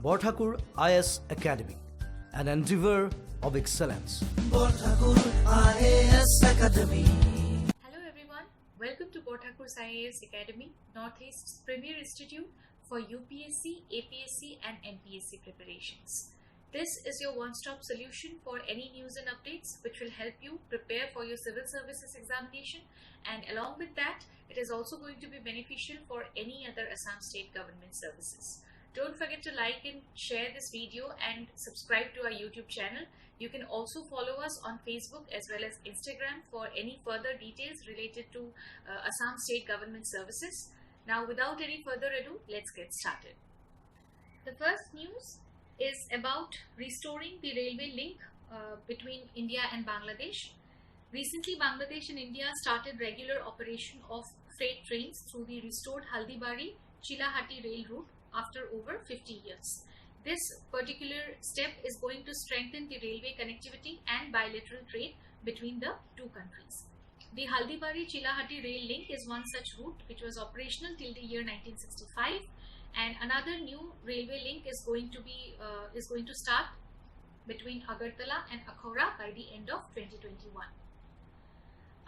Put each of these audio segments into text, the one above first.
Borthakur IS Academy, an endeavor of excellence. Borthakur IAS Academy. Hello everyone, welcome to Borthakur IAS Academy, Northeast's premier institute for UPSC, APSC and NPSC preparations. This is your one-stop solution for any news and updates which will help you prepare for your civil services examination, and along with that, it is also going to be beneficial for any other Assam state government services. Don't forget to like and share this video and subscribe to our YouTube channel. You can also follow us on Facebook as well as Instagram for any further details related to Assam state government services. Now, without any further ado, let's get started. The first news is about restoring the railway link between India and Bangladesh. Recently, Bangladesh and India started regular operation of freight trains through the restored Haldibari-Chilahati rail route after over 50 years. This particular step is going to strengthen the railway connectivity and bilateral trade between the two countries. The Haldibari-Chilahati rail link is one such route which was operational till the year 1965, and another new railway link is going to start between Agartala and Akhora by the end of 2021.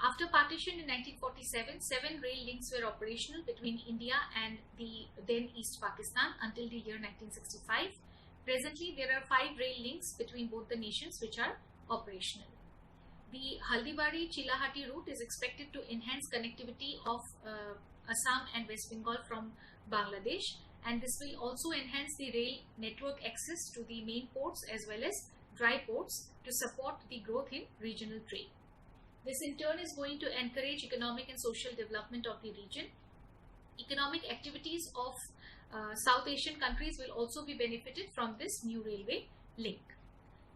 After partition in 1947, 7 rail links were operational between India and the then East Pakistan until the year 1965. Presently, there are 5 rail links between both the nations which are operational. The Haldibari-Chilahati route is expected to enhance connectivity of Assam and West Bengal from Bangladesh, and this will also enhance the rail network access to the main ports as well as dry ports to support the growth in regional trade. This in turn is going to encourage economic and social development of the region. Economic activities of South Asian countries will also be benefited from this new railway link.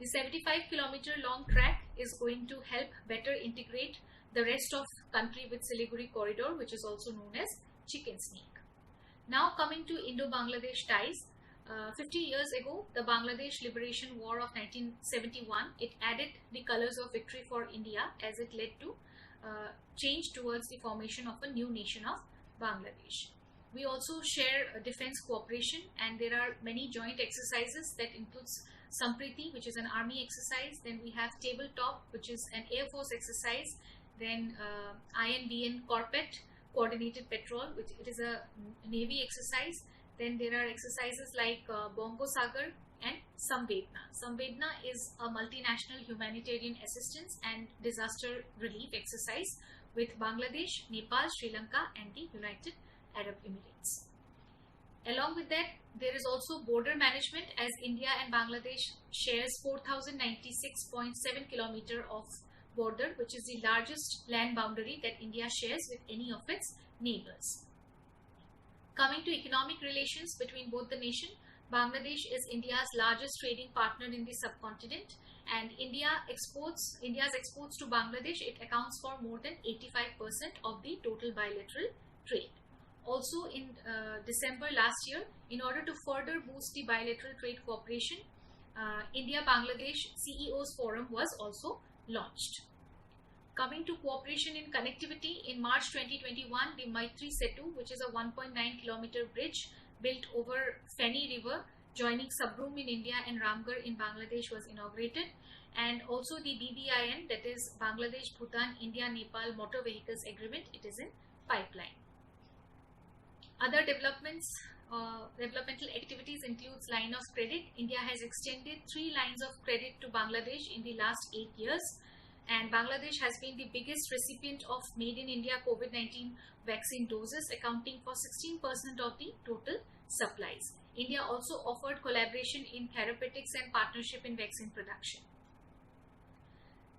The 75-kilometer long track is going to help better integrate the rest of country with Siliguri corridor, which is also known as Chicken Snake. Now coming to Indo-Bangladesh ties. 50 years ago, the Bangladesh Liberation War of 1971, it added the colors of victory for India as it led to change towards the formation of a new nation of Bangladesh. We also share defense cooperation, and there are many joint exercises that includes Sampriti, which is an army exercise. Then we have Tabletop, which is an air force exercise. Then INBN Corpet, coordinated patrol, which it is a navy exercise. Then there are exercises like Bongo Sagar and Samvedna. Samvedna is a multinational humanitarian assistance and disaster relief exercise with Bangladesh, Nepal, Sri Lanka and the United Arab Emirates. Along with that, there is also border management, as India and Bangladesh shares 4,096.7 km of border, which is the largest land boundary that India shares with any of its neighbors. Coming to economic relations between both the nations, Bangladesh is India's largest trading partner in the subcontinent, and India's exports to Bangladesh, it accounts for more than 85% of the total bilateral trade. Also in December last year, in order to further boost the bilateral trade cooperation, India-Bangladesh CEOs Forum was also launched. Coming to cooperation in connectivity, in March 2021, the Maitri Setu, which is a 1.9 km bridge built over Feni River, joining Sabroom in India and Ramgarh in Bangladesh, was inaugurated. And also the BBIN, that is Bangladesh, Bhutan, India, Nepal Motor Vehicles Agreement, it is in pipeline. Other developmental activities includes line of credit. India has extended 3 lines of credit to Bangladesh in the last 8 years. And Bangladesh has been the biggest recipient of Made in India COVID-19 vaccine doses, accounting for 16% of the total supplies. India also offered collaboration in therapeutics and partnership in vaccine production.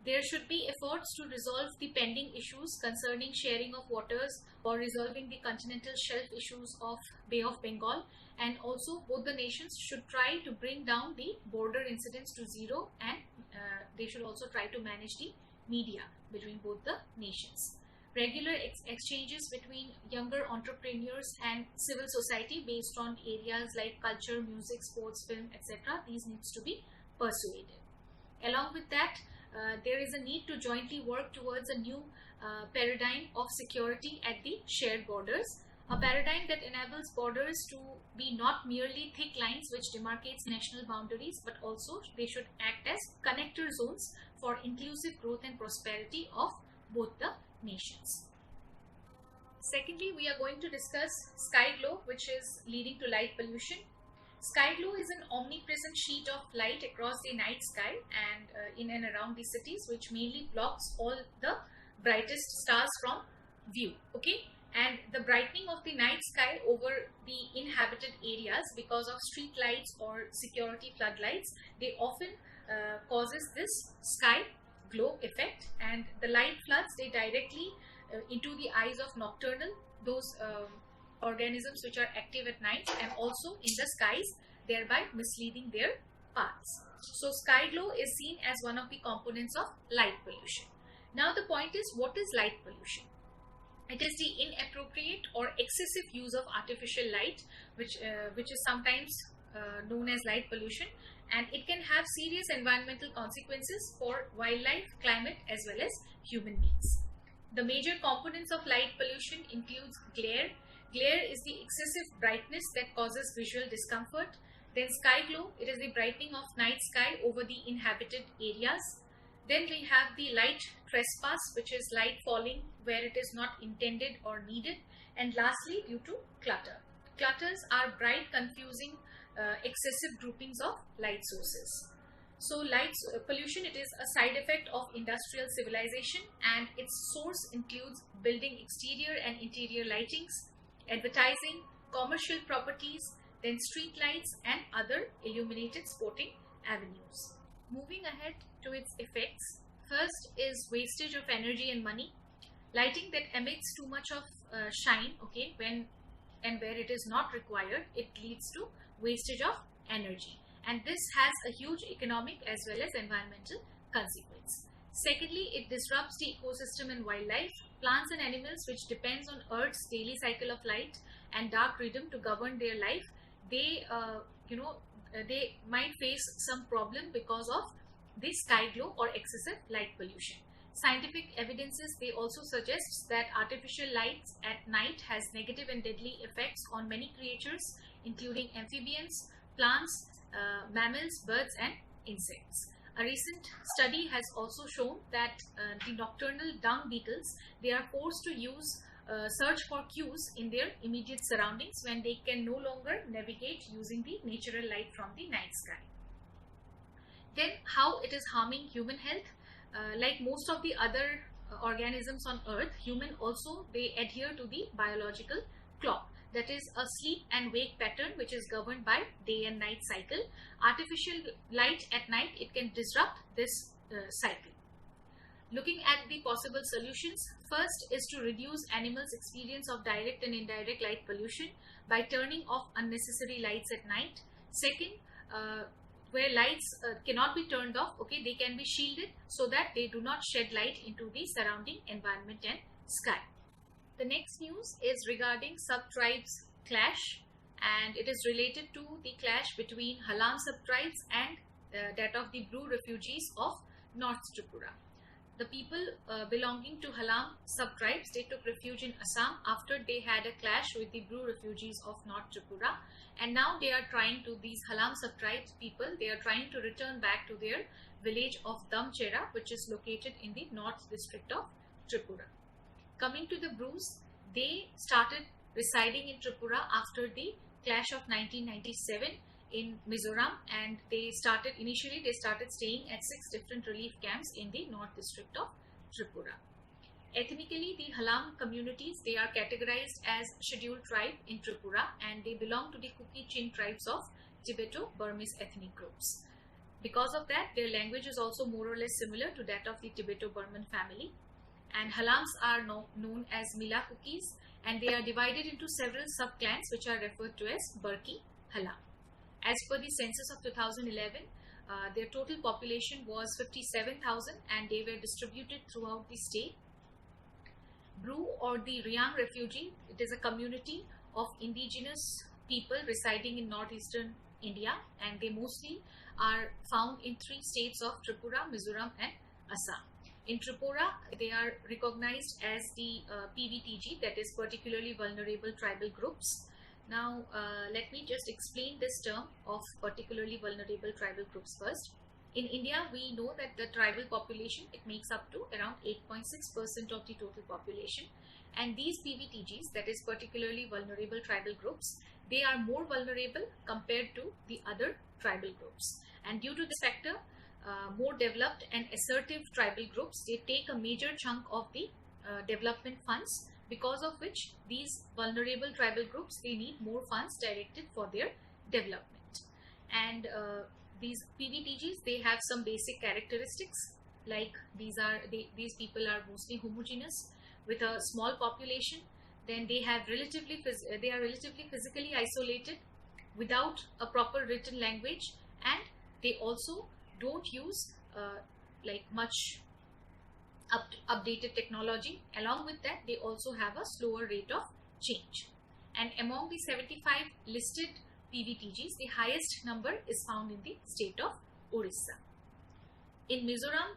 There should be efforts to resolve the pending issues concerning sharing of waters or resolving the continental shelf issues of Bay of Bengal, and also both the nations should try to bring down the border incidents to zero, and they should also try to manage the media between both the nations. Regular exchanges between younger entrepreneurs and civil society based on areas like culture, music, sports, film, etc. These needs to be persuaded. Along with that, there is a need to jointly work towards a new paradigm of security at the shared borders. a paradigm that enables borders to be not merely thick lines which demarcates national boundaries, but also they should act as connector zones for inclusive growth and prosperity of both the nations. Secondly, we are going to discuss sky glow, which is leading to light pollution. Sky glow is an omnipresent sheet of light across the night sky and in and around the cities, which mainly blocks all the brightest stars from view. Okay, and the brightening of the night sky over the inhabited areas because of street lights or security floodlights, they often causes this sky glow effect, and the light floods they directly into the eyes of nocturnal, those organisms which are active at night and also in the skies, thereby misleading their paths. So sky glow is seen as one of the components of light pollution. Now the point is, what is light pollution? It is the inappropriate or excessive use of artificial light, which is sometimes known as light pollution, and it can have serious environmental consequences for wildlife, climate, as well as human beings. The major components of light pollution includes glare. Glare is the excessive brightness that causes visual discomfort. Then sky glow, it is the brightening of night sky over the inhabited areas. Then we have the light trespass, which is light falling where it is not intended or needed. And lastly, due to clutter. Clutters are bright, confusing, excessive groupings of light sources. So light pollution, it is a side effect of industrial civilization, and its source includes building exterior and interior lightings, advertising, commercial properties, then street lights and other illuminated sporting avenues. Moving ahead to its effects, first is wastage of energy and money. Lighting that emits too much of shine, okay, when and where it is not required, it leads to wastage of energy. And this has a huge economic as well as environmental consequence. Secondly, it disrupts the ecosystem and wildlife. Plants and animals which depends on Earth's daily cycle of light and dark rhythm to govern their life, they they might face some problem because of the sky glow or excessive light pollution. Scientific evidences, they also suggest that artificial lights at night has negative and deadly effects on many creatures, including amphibians, plants, mammals, birds and insects. A recent study has also shown that the nocturnal dung beetles, they are forced to use search for cues in their immediate surroundings when they can no longer navigate using the natural light from the night sky. Then how it is harming human health. Like most of the other organisms on earth, human also, they adhere to the biological clock. That is a sleep and wake pattern which is governed by day and night cycle. Artificial light at night, it can disrupt this cycle. Looking at the possible solutions, first is to reduce animals' experience of direct and indirect light pollution by turning off unnecessary lights at night. Second, where lights cannot be turned off, okay, they can be shielded so that they do not shed light into the surrounding environment and sky. The next news is regarding sub-tribes clash, and it is related to the clash between Halam sub-tribes and that of the Bru refugees of North Tripura. The people belonging to Halam sub-tribes, they took refuge in Assam after they had a clash with the Bru refugees of North Tripura, and now they are trying to, these Halam sub-tribes people, they are trying to return back to their village of Damchera, which is located in the North district of Tripura. Coming to the Brus, they started residing in Tripura after the clash of 1997 in Mizoram, and initially they started staying at 6 different relief camps in the North district of Tripura. Ethnically, the Halam communities, they are categorized as scheduled tribe in Tripura, and they belong to the Kuki-Chin tribes of Tibeto-Burmese ethnic groups. Because of that, their language is also more or less similar to that of the Tibeto-Burman family. And Halams are known as Mila Kukis, and they are divided into several sub-clans which are referred to as Burki Halam. As per the census of 2011, their total population was 57,000 and they were distributed throughout the state. Bru or the Riang refugee, it is a community of indigenous people residing in northeastern India, and they mostly are found in 3 states of Tripura, Mizoram and Assam. In Tripura, they are recognized as the PVTG, that is particularly vulnerable tribal groups. Now, let me just explain this term of particularly vulnerable tribal groups first. In India, we know that the tribal population, it makes up to around 8.6% of the total population. And these PVTGs, that is particularly vulnerable tribal groups, they are more vulnerable compared to the other tribal groups. And due to this factor, more developed and assertive tribal groups, they take a major chunk of the development funds, because of which these vulnerable tribal groups, they need more funds directed for their development. And these PVTGs, they have some basic characteristics, like these people are mostly homogeneous with a small population. Then they are relatively physically isolated without a proper written language, and they also don't use much updated technology. Along with that, they also have a slower rate of change. And among the 75 listed PVTGs, the highest number is found in the state of Orissa. In Mizoram,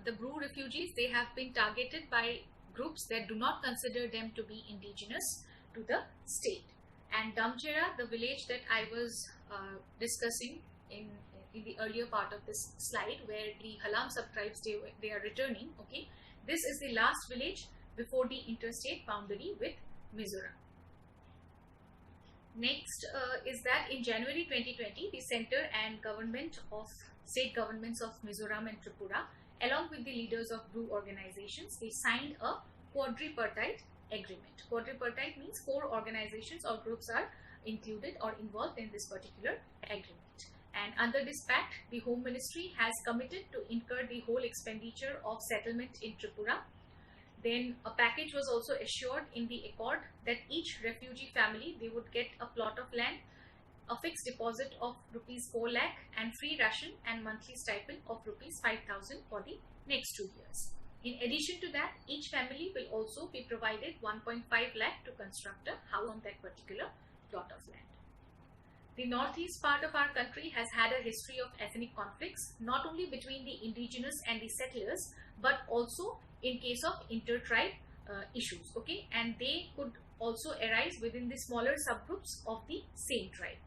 the Bru refugees, they have been targeted by groups that do not consider them to be indigenous to the state. And Damchera, the village that I was discussing in the earlier part of this slide, where the Halam subtribes, they are returning, okay, this is the last village before the interstate boundary with Mizoram. Next is that in January 2020, the center and state governments of Mizoram and Tripura, along with the leaders of Bru organizations, they signed a quadripartite agreement. Quadripartite means 4 organizations or groups are included or involved in this particular agreement. And under this pact, the Home Ministry has committed to incur the whole expenditure of settlement in Tripura. Then a package was also assured in the accord that each refugee family, they would get a plot of land, a fixed deposit of rupees 4 lakh and free ration and monthly stipend of rupees 5,000 for the next 2 years. In addition to that, each family will also be provided 1.5 lakh to construct a house on that particular plot of land. The northeast part of our country has had a history of ethnic conflicts, not only between the indigenous and the settlers, but also in case of inter-tribe issues, okay, and they could also arise within the smaller subgroups of the same tribe.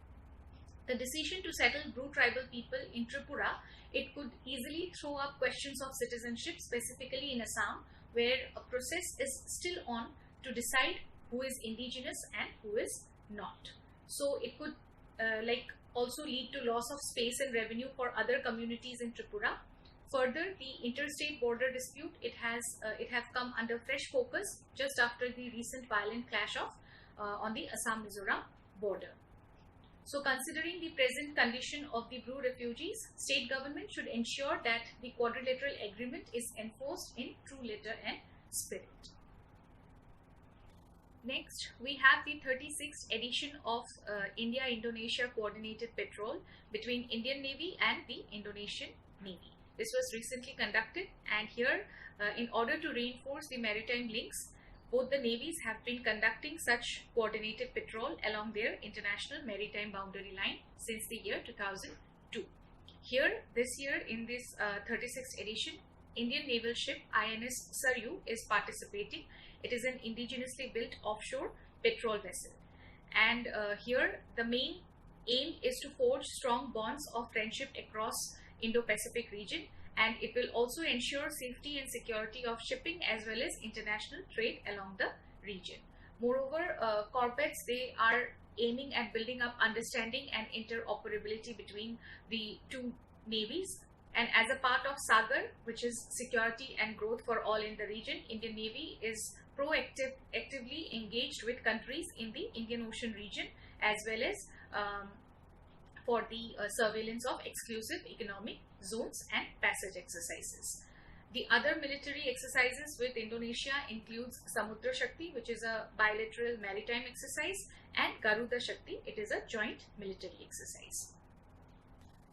The decision to settle Bru tribal people in Tripura, it could easily throw up questions of citizenship, specifically in Assam, where a process is still on to decide who is indigenous and who is not. So it could also lead to loss of space and revenue for other communities in Tripura. Further, the interstate border dispute, it have come under fresh focus just after the recent violent clash on the Assam-Mizoram border. So, considering the present condition of the Bru refugees, state government should ensure that the quadrilateral agreement is enforced in true letter and spirit. Next, we have the 36th edition of India-Indonesia Coordinated Patrol between Indian Navy and the Indonesian Navy. This was recently conducted, and here, in order to reinforce the maritime links, both the navies have been conducting such coordinated patrol along their international maritime boundary line since the year 2002. Here, this year in this 36th edition, Indian naval ship INS Saryu is participating. It is an indigenously built offshore patrol vessel. And here, the main aim is to forge strong bonds of friendship across Indo-Pacific region, and it will also ensure safety and security of shipping as well as international trade along the region. Moreover, corvettes, they are aiming at building up understanding and interoperability between the two navies. And as a part of SAGAR, which is security and growth for all in the region, Indian Navy is actively engaged with countries in the Indian Ocean region, as well as for the surveillance of exclusive economic zones and passage exercises. The other military exercises with Indonesia includes Samudra Shakti, which is a bilateral maritime exercise, and Garuda Shakti, it is a joint military exercise.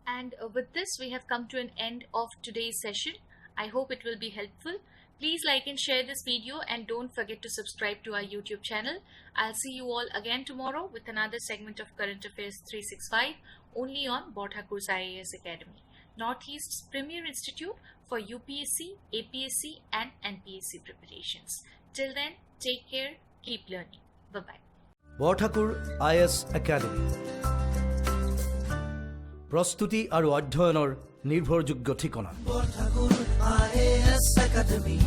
And with this, we have come to an end of today's session. I hope it will be helpful. Please like and share this video, and don't forget to subscribe to our YouTube channel. I'll see you all again tomorrow with another segment of Current Affairs 365 only on Borthakur's IAS Academy. Northeast's premier institute for UPSC, APSC, and NPSC preparations. Till then, take care, keep learning. Bye-bye. Borthakur IAS academy প্ৰস্তুতি আৰু অধ্যয়নৰ নিৰ্ভৰযোগ্য ঠিকনা Borthakur IAS academy